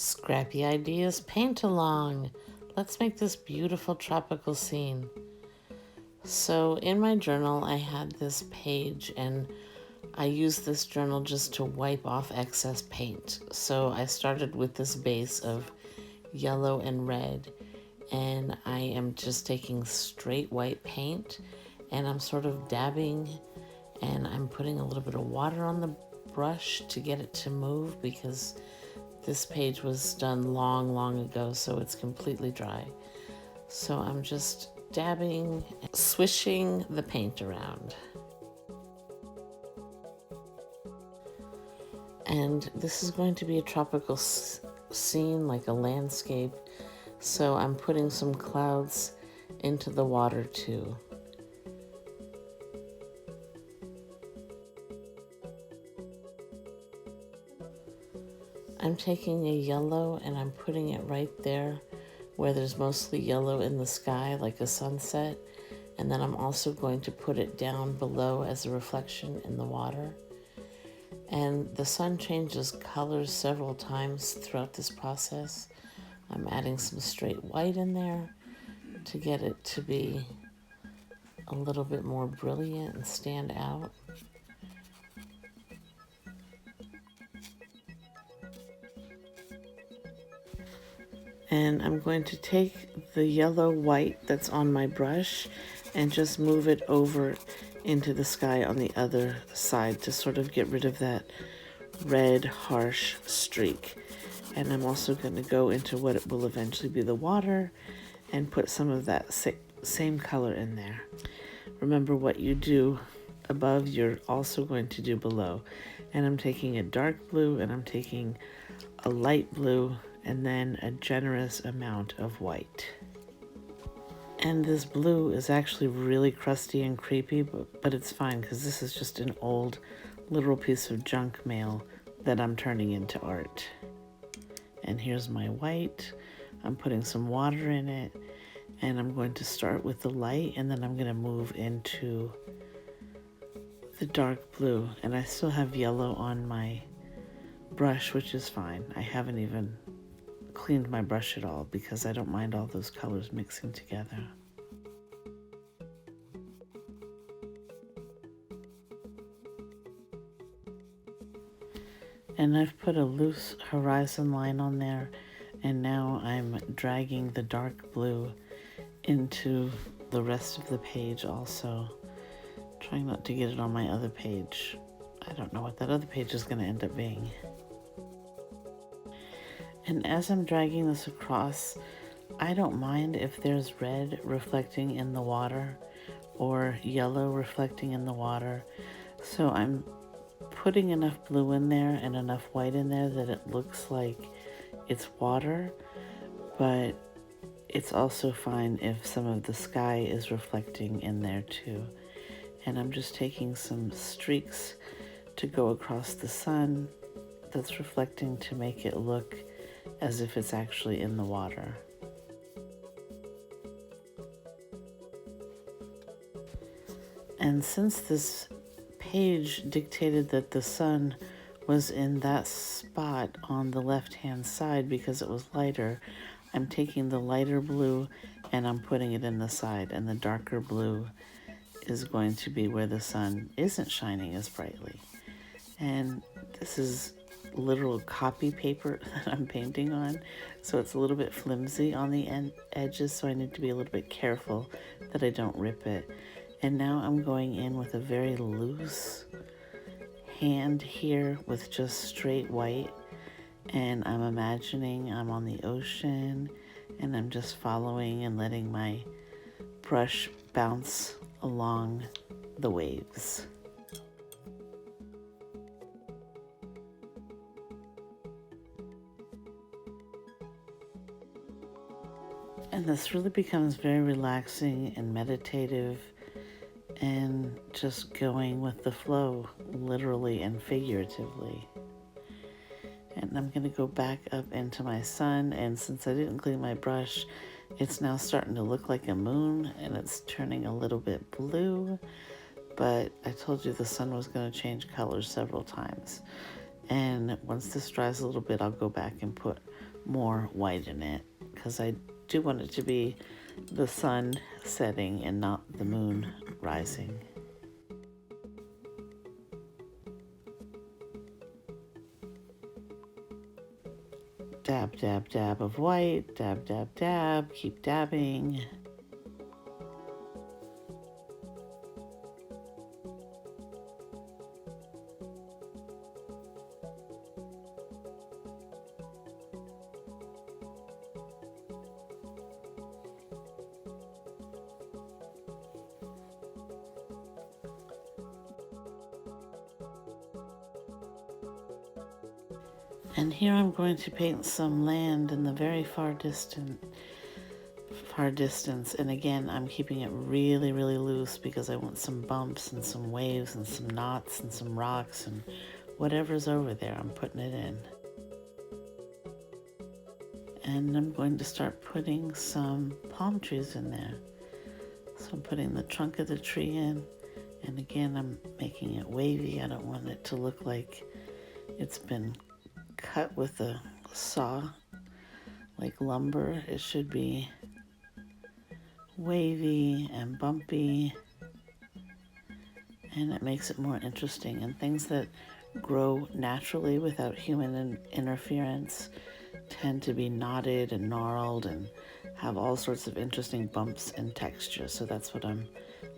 Scrappy Ideas Paint Along. Let's make this beautiful tropical scene. So in my journal, I had this page and I used this journal just to wipe off excess paint. So I started with this base of yellow and red, and I am just taking straight white paint and I'm sort of dabbing, and I'm putting a little bit of water on the brush to get it to move because this page was done long ago, so it's completely dry. So I'm just dabbing, swishing the paint around. And this is going to be a tropical scene, like a landscape. So I'm putting some clouds into the water too. I'm taking a yellow and I'm putting it right there where there's mostly yellow in the sky, like a sunset. And then I'm also going to put it down below as a reflection in the water. And the sun changes colors several times throughout this process. I'm adding some straight white in there to get it to be a little bit more brilliant and stand out. And I'm going to take the yellow white that's on my brush and just move it over into the sky on the other side to sort of get rid of that red harsh streak. And I'm also going to go into what will eventually be the water and put some of that same color in there. Remember, what you do above, you're also going to do below. And I'm taking a dark blue and I'm taking a light blue and then a generous amount of white. And this blue is actually really crusty and creepy, but it's fine because this is just an old literal piece of junk mail that I'm turning into art. And here's my white. I'm putting some water in it, and I'm going to start with the light, and then I'm going to move into the dark blue. And I still have yellow on my brush, which is fine. I haven't even cleaned my brush at all because I don't mind all those colors mixing together. And I've put a loose horizon line on there, and now I'm dragging the dark blue into the rest of the page also. Trying not to get it on my other page. I don't know what that other page is going to end up being. And as I'm dragging this across, I don't mind if there's red reflecting in the water or yellow reflecting in the water. So I'm putting enough blue in there and enough white in there that it looks like it's water, but it's also fine if some of the sky is reflecting in there too. And I'm just taking some streaks to go across the sun that's reflecting to make it look as if it's actually in the water. And since this page dictated that the sun was in that spot on the left-hand side because it was lighter, I'm taking the lighter blue and I'm putting it in the side, and the darker blue is going to be where the sun isn't shining as brightly. And this is literal copy paper that I'm painting on, so it's a little bit flimsy on the edges, so I need to be a little bit careful that I don't rip it. And now I'm going in with a very loose hand here with just straight white, and I'm imagining I'm on the ocean and I'm just following and letting my brush bounce along the waves. And this really becomes very relaxing and meditative and just going with the flow, literally and figuratively. And I'm going to go back up into my sun, and since I didn't clean my brush, it's now starting to look like a moon, and it's turning a little bit blue, but I told you the sun was going to change colors several times. And once this dries a little bit, I'll go back and put more white in it, because I do want it to be the sun setting and not the moon rising. Dab, dab, dab of white, dab, dab, dab, keep dabbing. And here I'm going to paint some land in the very far distance. And again, I'm keeping it really, really loose because I want some bumps and some waves and some knots and some rocks and whatever's over there, I'm putting it in. And I'm going to start putting some palm trees in there. So I'm putting the trunk of the tree in, and again, I'm making it wavy. I don't want it to look like it's been cut with a saw, like lumber. It should be wavy and bumpy, and it makes it more interesting. And things that grow naturally without human interference tend to be knotted and gnarled and have all sorts of interesting bumps and textures. So that's what I'm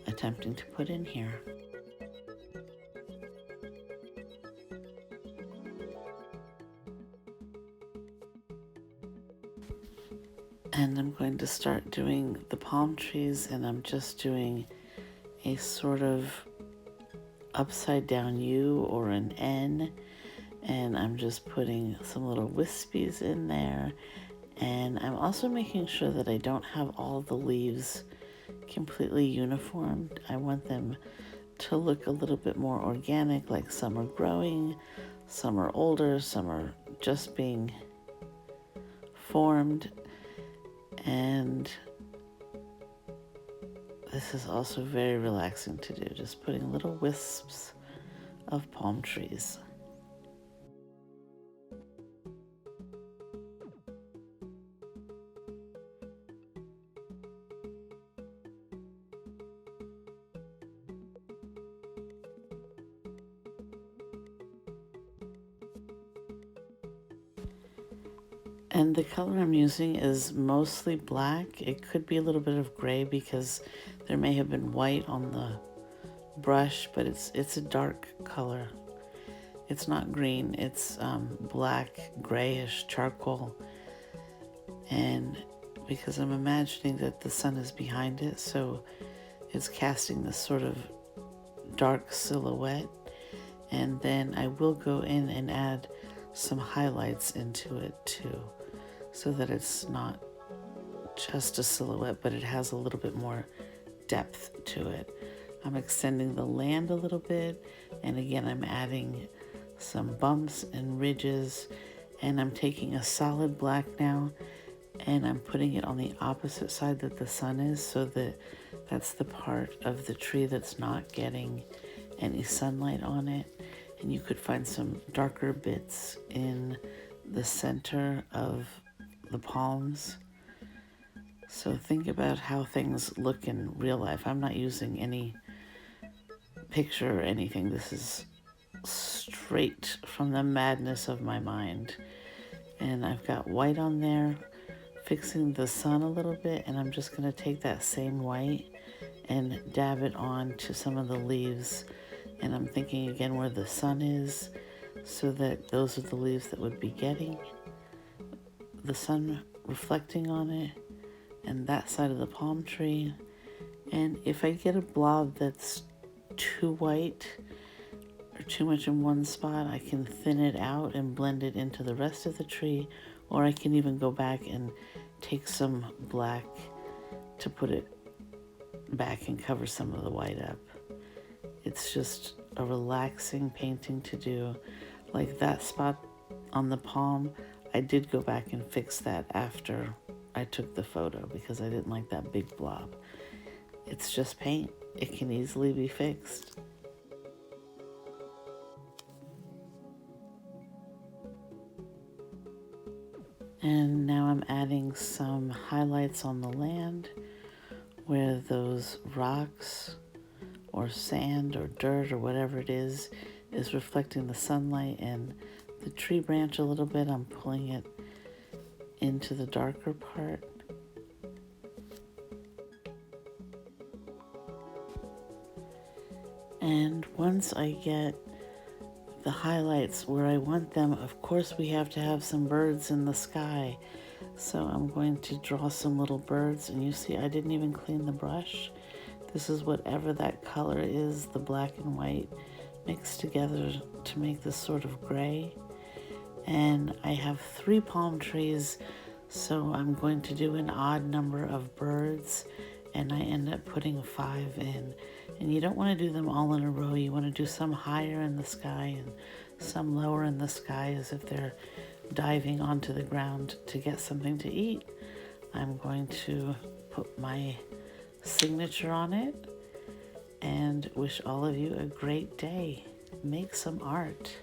attempting to put in here. And I'm going to start doing the palm trees, and I'm just doing a sort of upside down U or an N, and I'm just putting some little wispies in there. And I'm also making sure that I don't have all the leaves completely uniformed. I want them to look a little bit more organic, like some are growing, some are older, some are just being formed. And this is also very relaxing to do, just putting little wisps of palm trees. And the color I'm using is mostly black. It could be a little bit of gray because there may have been white on the brush, but it's a dark color. It's not green, it's black, grayish charcoal. And because I'm imagining that the sun is behind it, so it's casting this sort of dark silhouette. And then I will go in and add some highlights into it too, so that it's not just a silhouette, but it has a little bit more depth to it. I'm extending the land a little bit, and again, I'm adding some bumps and ridges, and I'm taking a solid black now, and I'm putting it on the opposite side that the sun is, so that that's the part of the tree that's not getting any sunlight on it. And you could find some darker bits in the center of the palms. So think about how things look in real life. I'm not using any picture or anything. This is straight from the madness of my mind. And I've got white on there, fixing the sun a little bit, and I'm just going to take that same white and dab it on to some of the leaves. And I'm thinking again where the sun is, so that those are the leaves that would be getting the sun reflecting on it, and that side of the palm tree. And if I get a blob that's too white or too much in one spot, I can thin it out and blend it into the rest of the tree, or I can even go back and take some black to put it back and cover some of the white up. It's just a relaxing painting to do. Like that spot on the palm, I did go back and fix that after I took the photo because I didn't like that big blob. It's just paint. It can easily be fixed. And now I'm adding some highlights on the land where those rocks or sand or dirt or whatever it is reflecting the sunlight, and the tree branch a little bit, I'm pulling it into the darker part. And once I get the highlights where I want them, of course we have to have some birds in the sky. So I'm going to draw some little birds, and you see I didn't even clean the brush. This is whatever that color is, the black and white mixed together to make this sort of gray. And I have 3 palm trees, so I'm going to do an odd number of birds, and I end up putting 5 in. And you don't want to do them all in a row. You want to do some higher in the sky and some lower in the sky, as if they're diving onto the ground to get something to eat. I'm going to put my signature on it and wish all of you a great day. Make some art.